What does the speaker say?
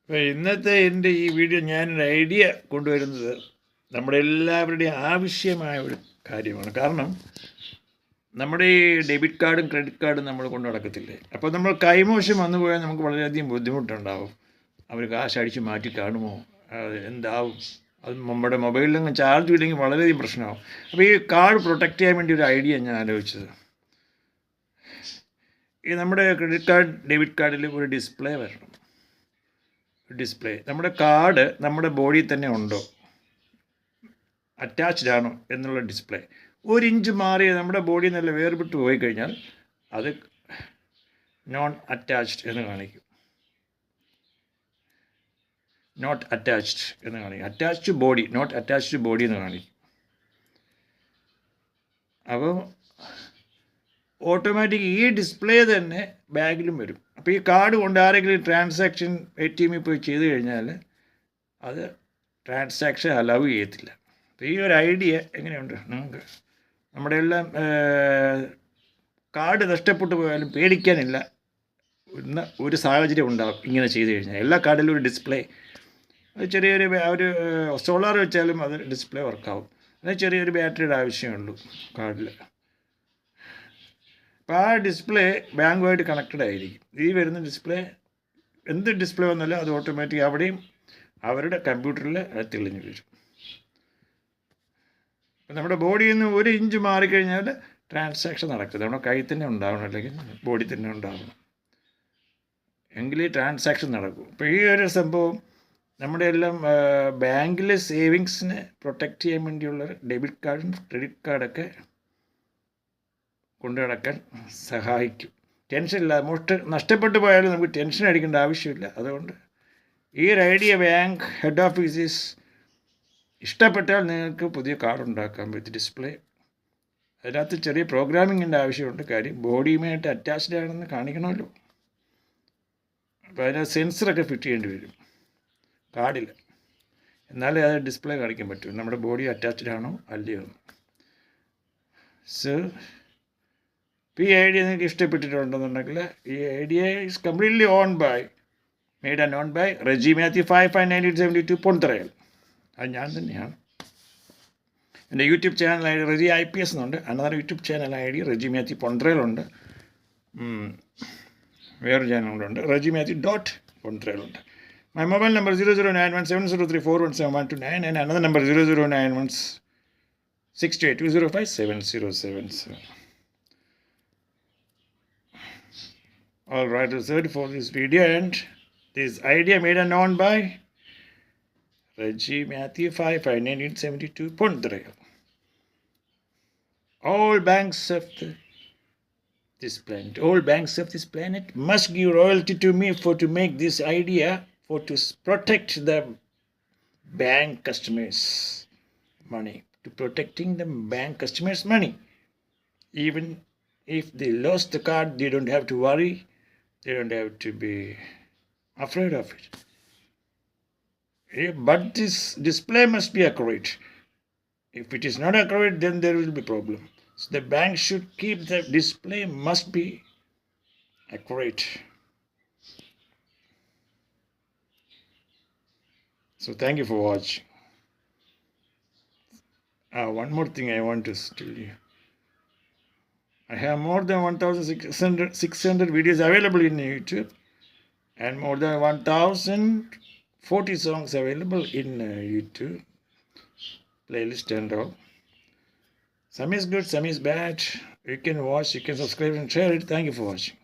അപ്പോൾ ഇന്നത്തെ എൻ്റെ ഈ വീഡിയോ ഞാനൊരു ഐഡിയ കൊണ്ടുവരുന്നത് നമ്മുടെ എല്ലാവരുടെയും ആവശ്യമായ ഒരു കാര്യമാണ്. കാരണം നമ്മുടെ ഈ ഡെബിറ്റ് കാർഡും ക്രെഡിറ്റ് കാർഡും നമ്മൾ കൊണ്ട് നടക്കത്തില്ലേ, അപ്പോൾ നമ്മൾ കൈമോശം വന്നു പോയാൽ നമുക്ക് വളരെയധികം ബുദ്ധിമുട്ടുണ്ടാവും. അവർ കാശ് അടിച്ച് മാറ്റി കാണുമോ, എന്താവും, അത് നമ്മുടെ മൊബൈലിലൊന്നും ചാർജ് ഇല്ലെങ്കിൽ വളരെയധികം പ്രശ്നമാവും. അപ്പോൾ ഈ കാർഡ് പ്രൊട്ടക്റ്റ് ചെയ്യാൻ വേണ്ടി ഒരു ഐഡിയ ഞാൻ ആലോചിച്ചത്, ഈ നമ്മുടെ ക്രെഡിറ്റ് കാർഡ് ഡെബിറ്റ് കാർഡിൽ ഒരു ഡിസ്പ്ലേ വരണം. ഡിസ്പ്ലേ നമ്മുടെ കാർഡ് നമ്മുടെ ബോഡിയിൽ തന്നെ ഉണ്ടോ, അറ്റാച്ച്ഡ് ആണോ എന്നുള്ള ഡിസ്പ്ലേ. 1 ഇഞ്ച് മാറി നമ്മുടെ ബോഡിയിൽ നല്ല വേർപെട്ട് പോയി കഴിഞ്ഞാൽ അത് നോൺ അറ്റാച്ച്ഡ് എന്ന് കാണിക്കും. നോട്ട് അറ്റാച്ച്ഡ് എന്ന് കാണിക്കും. Attached body, note attached body എന്ന് കാണിക്കും. അപ്പോൾ ഓട്ടോമാറ്റിക് ഈ ഡിസ്പ്ലേ തന്നെ ബാഗിലും വരും. അപ്പോൾ ഈ കാർഡ് കൊണ്ട് ആരെങ്കിലും ട്രാൻസാക്ഷൻ ATM പോയി ചെയ്ത് കഴിഞ്ഞാൽ അത് ട്രാൻസാക്ഷൻ അലൗ ചെയ്യത്തില്ല. അപ്പോൾ ഈ ഒരു ഐഡിയ എങ്ങനെയുണ്ട് നിങ്ങൾക്ക്? നമ്മുടെ എല്ലാം കാർഡ് നഷ്ടപ്പെട്ടു പോയാലും പേടിക്കാനില്ല എന്ന ഒരു സാഹചര്യം ഉണ്ടാകും ഇങ്ങനെ ചെയ്ത് കഴിഞ്ഞാൽ. എല്ലാ കാർഡിലും ഒരു ഡിസ്പ്ലേ, അത് ചെറിയൊരു ഒരു സോളാർ വെച്ചാലും അത് ഡിസ്പ്ലേ വർക്കാവും. അത് ചെറിയൊരു ബാറ്ററിയുടെ ആവശ്യമുള്ളൂ കാർഡിൽ. അപ്പോൾ ആ ഡിസ്പ്ലേ ബാങ്കുമായിട്ട് കണക്റ്റഡ് ആയിരിക്കും. ഈ വരുന്ന ഡിസ്പ്ലേ, എന്ത് ഡിസ്പ്ലേ വന്നാലും അത് ഓട്ടോമാറ്റിക് അവിടെയും അവരുടെ കമ്പ്യൂട്ടറിൽ അത് തെളിഞ്ഞു വരും. നമ്മുടെ ബോഡിയിൽ നിന്ന് 1 ഇഞ്ച് മാറിക്കഴിഞ്ഞാൽ ട്രാൻസാക്ഷൻ നടക്കുന്നത് നമ്മുടെ കയ്യിൽ തന്നെ ഉണ്ടാവണം, അല്ലെങ്കിൽ ബോഡി തന്നെ ഉണ്ടാവണം, എങ്കിലേ ട്രാൻസാക്ഷൻ നടക്കും. അപ്പോൾ ഈ ഒരു സംഭവം നമ്മുടെ എല്ലാം ബാങ്കിലെ സേവിങ്സിനെ പ്രൊട്ടക്റ്റ് ചെയ്യാൻ വേണ്ടിയുള്ള ഡെബിറ്റ് കാർഡും ക്രെഡിറ്റ് കാർഡൊക്കെ കൊണ്ടു നടക്കാൻ സഹായിക്കും. ടെൻഷനില്ല, നഷ്ടപ്പെട്ടു പോയാലും നമുക്ക് ടെൻഷൻ അടിക്കേണ്ട ആവശ്യമില്ല. അതുകൊണ്ട് ഈ ഒരു ഐഡിയ ബാങ്ക് ഹെഡ് ഓഫീസസ് ഇഷ്ടപ്പെട്ടാൽ നിങ്ങൾക്ക് പുതിയ കാർഡ് ഉണ്ടാക്കാം വിത്ത് ഡിസ്പ്ലേ. അതിനകത്ത് ചെറിയ പ്രോഗ്രാമിങ്ങിൻ്റെ ആവശ്യമുണ്ട്. കാര്യം ബോഡിയുമായിട്ട് അറ്റാച്ച്ഡ് ആണെന്ന് കാണിക്കണമല്ലോ. അപ്പോൾ അതിനകത്ത് സെൻസറൊക്കെ ഫിറ്റ് ചെയ്യേണ്ടി വരും കാർഡിൽ, എന്നാലേ അത് ഡിസ്പ്ലേ കാണിക്കാൻ പറ്റും നമ്മുടെ ബോഡി അറ്റാച്ച്ഡ് ആണോ അല്ലയോ എന്ന്. സോ ഈ ഐഡിയ നിങ്ങൾക്ക് ഇഷ്ടപ്പെട്ടിട്ടുണ്ടെന്നുണ്ടെങ്കിൽ ഈ idea is completely made and own by Reji Mathew 559872 Pontharayil. അത് ഞാൻ തന്നെയാണ്. എൻ്റെ YouTube channel I D Reji IPS എന്നുണ്ട്. Another YouTube channel I D Reji Mathew പൊൻതറയിലുണ്ട്. വേറൊരു ചാനലുണ്ട് റെജി മാത്യു .പൊൻതറയിലുണ്ട്. My mobile number 009170341712 and another number 00916282057077. All right, that's it for this video, and this idea made and known by Reggie Matthew 559872 Pondrail. All banks of this planet must give royalty to me to make this idea to protect the bank customers' money. To protecting the bank customers' money. Even if they lost the card, they don't have to worry. They don't have to be afraid of it. But this display must be accurate. If it is not accurate, then there will be problem. So the bank should keep the display must be accurate. So thank you for watching. One more thing I want to tell you. I have more than 1,600 videos available in YouTube, and more than 1,040 songs available in YouTube playlist and all. Some is good, some is bad. You can watch, you can subscribe and share it. Thank you for watching.